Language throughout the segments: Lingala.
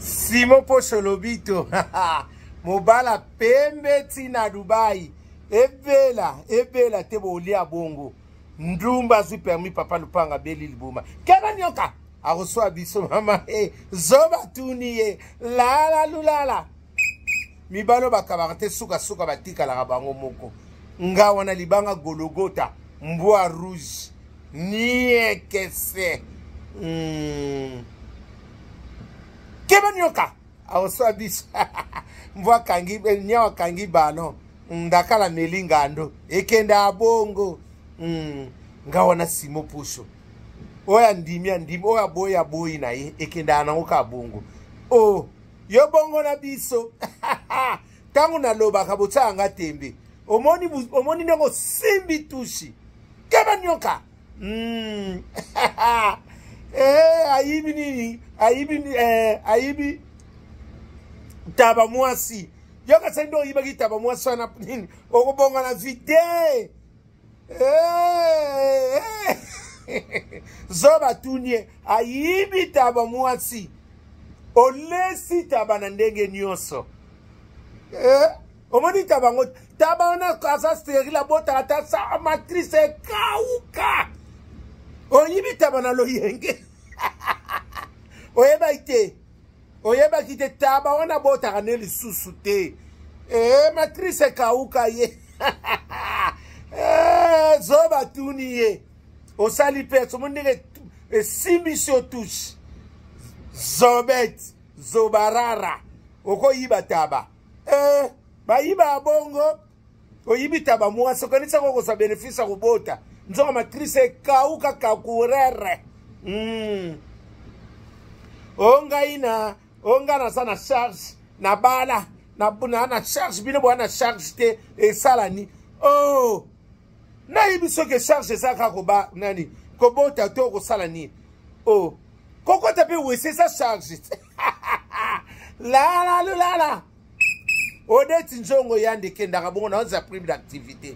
Simo Posholobito. Mobala pembe tina Dubai. Ebela tebo olia bongo. Ndumba zu permis papa Lupanga beli libuma. Kera nyoka. Aroswa biso mama. Zoba tuni la lulala. Mibalo bakabarate suka batika la rabango moko. Nga wana libanga Gologota. Mboa rouge. Nie kese. Keba nyoka. Aroswa biso. Mboa kangi. Nyawa kangi bano. Ndakala melingando. Ekenda abongo. Nga wana Simo Posho. Oya ndimi. Oya boy na ye. Ekenda anangoka abongo. Oh. Yo bongo na biso. Tangu na loba kabota anga tembe. Omoni nengo simbi tushi. Keba nyoka. Aibi nini? Aibi. Taba mwasi. Yoka sendo ibagi taba mwasi wana nini? Oko bongo na vide. Zoba tunye. Aibi taba mwasi. Olesi taba na ndenge nyoso. Omoni taba ngot. Taba wana kasa steri la bota ata sa matrice kauka. Oyibi taba na lo yenge. Oyeba ite. Oyeba kite taba wana bota kaneli susute. Matrice kauka ye. Zoba tuni ye. Osali peso mondenge simisho touche. Zobet, Zobarara, Oko yiba taba. Ba yiba abongo, o yibi taba mwa, so kanisa koko sa benefisa kubota. Nzonga matrice kauka kakurere. Onga na sana charge, na bala, na charge, bine bo na charge te, salani. Oh, na yibi soke charge sa kakoba, nani, kobota to salani. Oh, Koko tape wese sa charge. La. Ode tinjongo yande kenda kabongo na onza prime d'activité.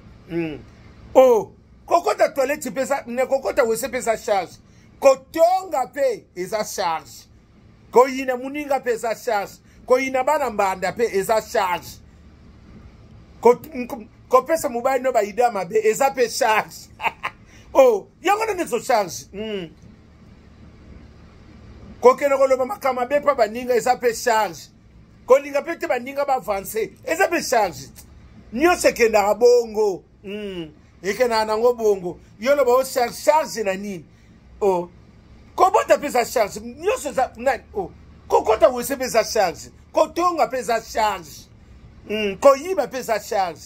Oh, koko ta toilette pesa, ne koko ta wese pesa charge. Kotonga pe esa charge. Ko yina muninga pe esa charge. Ko yina bana mbanda pe esa charge. Ko pesa mobile no ba ida mabe esa pe charge. Oh, yango na neso charge. Kokena koloba makama bepa baninga esa pe charge. Kolinga pete baninga ba avancer. Esa pe charge. Nyo sekenda kabongo. Ekena nango bongo. Yolo ba o charge na nini? Oh. Kobota pesa charge. Nyo se za na oh. Kokota wese pesa charge. Kotonga pesa charge. Koyiba pesa charge.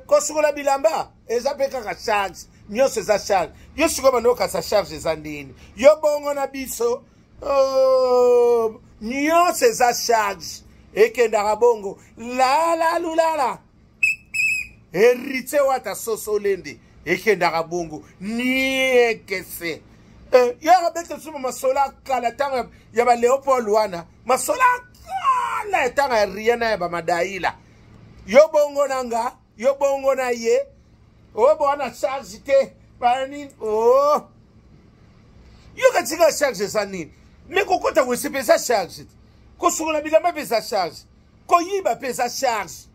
Kosukola bilamba. Esa pe kaka charge. Nyo se za charge. Yo sukoba no ka sa charge za ndini. Yo bongo na biso. Oh, nyo se za charge. Ekenda kabongo. La. Erite wata soso lende. Ekenda kabongo. Nie kese. Ya bete suma masola kala tanga ya ba Leopold wana. Masola kala tanga riena ya ba Madaila. Yo bongo nanga. Yo bongo na ye. Oh, bona charge te. Bani. Oh. Yo katika charge sa nini? Mais kokota wese pesa charge. Ko sukola bilamba pesa charge. Ko yiba pesa charge.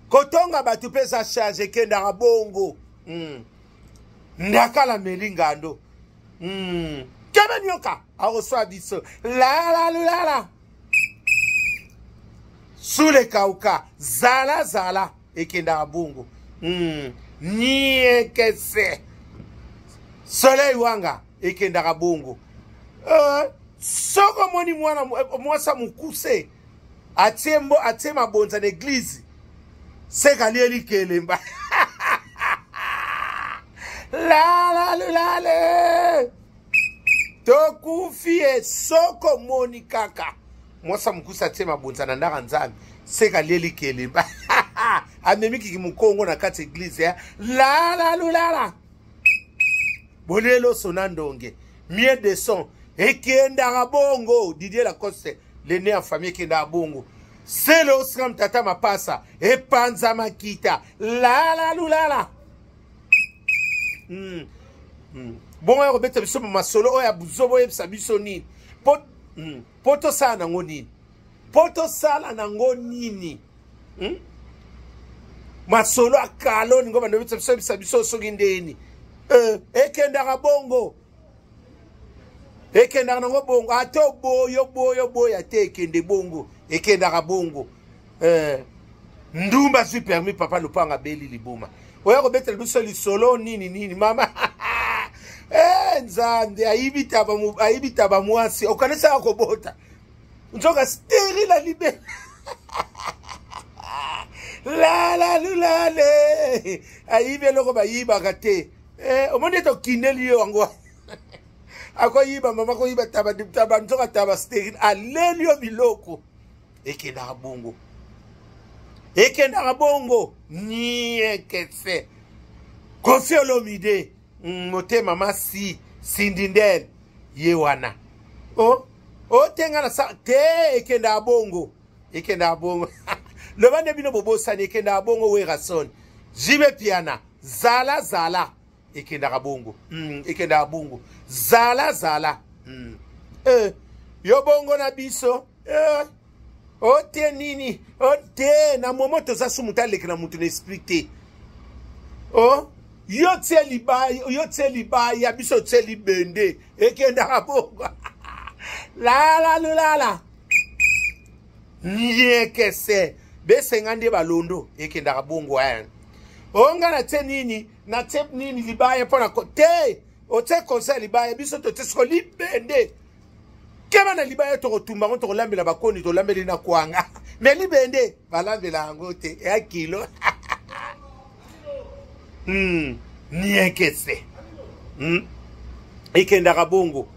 Kotonga batu pesa charge kenda kabongo. Ndakala melingando. Keba nyoka. Aroswa biso. La. Sule kauka. Zala. Ekenda kabongo. Nie kese. Soleil wanga. Ekenda kabongo. Soko moni mwasa mukuse atie mabonza n'eglise seka lieli kelemba la tokufie soko moni kaka mwasa mukuse atie mabonza na ndaka nzambe seka lieli kelemba amemiki kimukongo na kati eglise ya la bolelo sonandonge mie de son Ekenda kabongo Didier Lacoste le né en famille kenda bongo c'est le osram tata mapasa epanza makita la Bon, on va mettre sur ma solo, on a besoin de sabiso ni. Poto sala nango nini? Poto sala nango nini? Masolo akalo ningo bando biso soki ndeni. Ekenda bongo. Ekenda nango bongo. Ato boyo ate ekende bongo. Ekenda bongo. Ndumba si permis papa lupanga beli libuma. Oya ko betel biso lisolo nini mama. Nzande ayibita ba mwasi. Okanesa ko bota. Nzoka sterile libe. La le. Ayibe loko ba yiba kate. Omonde to kineli yo ango. Ako yiba mama ko yiba taba nzoka taba sterile. Alelio biloko. Ekenda bongo. Ekenda bongo. Niye kese. Kofi olomide. Mote mama sindindel. Yewana. Tenga na sa. Te ekenda bongo. Ekenda bongo. Le bande bino bobo sani ekenda bongo we rason. Jibe piana. Zala. Ekenda bongo. Ekenda bongo. Zala. Yo bongo na biso. Ote nini? Ote na momoto za sumuta leki na mutu na explique. Yo tse libaya biso tse libende. Ekenda bongo. La. Nye kese. Bese ngande balondo. Ekenda bongo ayan. Onga na tse nini? Na tse nini libaya pona kote. Ote konse libaya biso to tse sko libende. Kema na libaya to kotumba to lambela bakoni to lambela na kwanga. Me libende balambela ngote ya kilo. Nye kese. Ekenda bongo.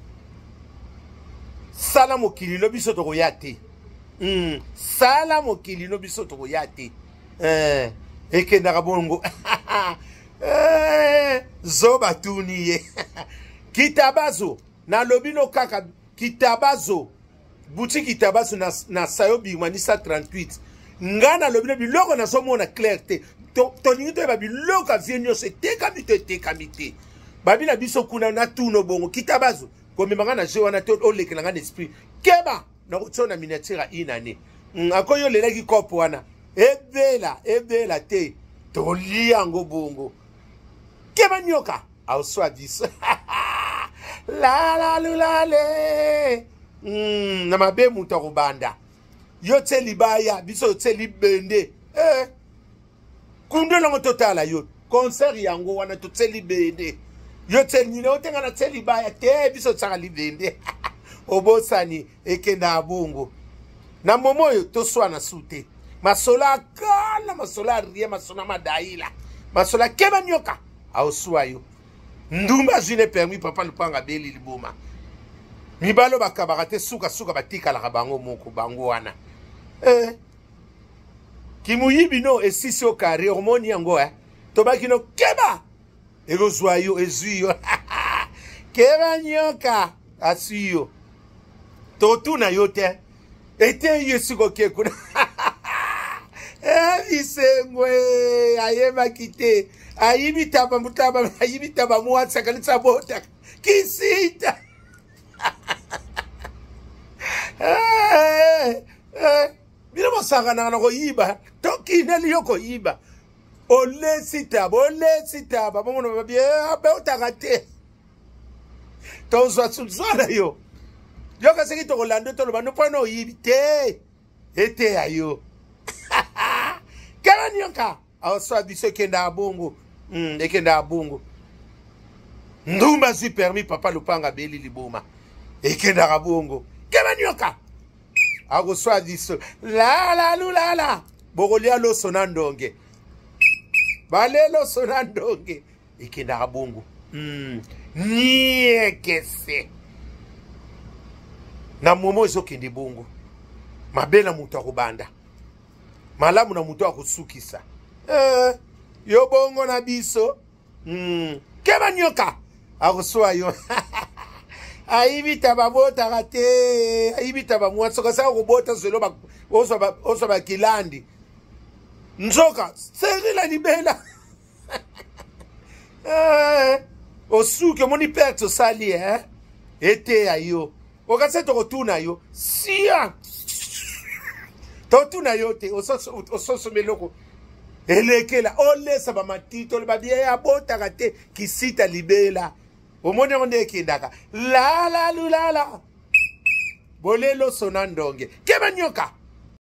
Sala mokili no biso to koyate. Sala mokili no biso to koyate. Ekenda bongo. Zoba tuniye. Kitabazo na lobino kaka kitabazo boutique kitabazo na sayobi manisa 38. Ngana lobino biloko na somo na clarté. Tonito ba biloko avienyo se tekamite. Babina biso kuna na tuno bongo kitabazo. Komemanga na je wana to olekelanga esprit. Keba na kutona miniature inane. Akoyo lelaki kopo wana. Ebela te. Tolia ngo bongo. Keba nyoka. Auswa diso. La le. Na mabe muto kubanda. Yo tse libaya biso tse libende. Kundo longo totala yo. Concert yango wana to tse libende. Yo tse nina otenga na tse libaya te biso tsaka libende. Obosani ekenda bongo. Na momoyo to swana sute. Masola kala, masola rie, masola madaila. Masola keba nyoka. Auswa yo. Ndumba zine permis papa lupanga beli liboma. Mibalo bakabarate suka batika la bango moko bango wana. Kimuyibi no esisi o kare hormoni yango Tobaki no keba. Ego zwayo ezuyo. Keba nyoka asuyo. Totuna yote. Ete yesuko kekuna. Isengwe ayema kite. Ayibitaba muatsa kanisa bota. Kisita. Bila masaka na ko yiba. Toki neli yoko yiba. Ole sitaba. Bomo no babie abe otakate. Tonzo suzana yo. Yoka seki to Orlando to lobano pano yibite. Ete ayo. Kala nyoka. Awaswa biso kenda bongo. Ekenda bongo. Ndumba si permis papa lupanga beli liboma. Ekenda bongo. Kala nyoka. Awaswa biso. La. Bogolia lo sonandonge. Balelo sonandonge. Ekenda bongo. Nie kese. Na momo ezo kende bongo. Mabela mutu akubanda. Malamu na mutu akusukisa. Yo bongo na biso. Keba nyoka. Akuswa yo. Aibita babota kate. Aibita bamwatso kasa kubota zelo oso bakilandi. Nzoka. Serila libela. Osuke moni perto sali Ete ayo. okase tokotuna yo sia totuna yo te ososomeloko elekela olesa bamatito babie ya botaka te kisita libela omone onde ekendaka la bolelo sonandonge kebanyoka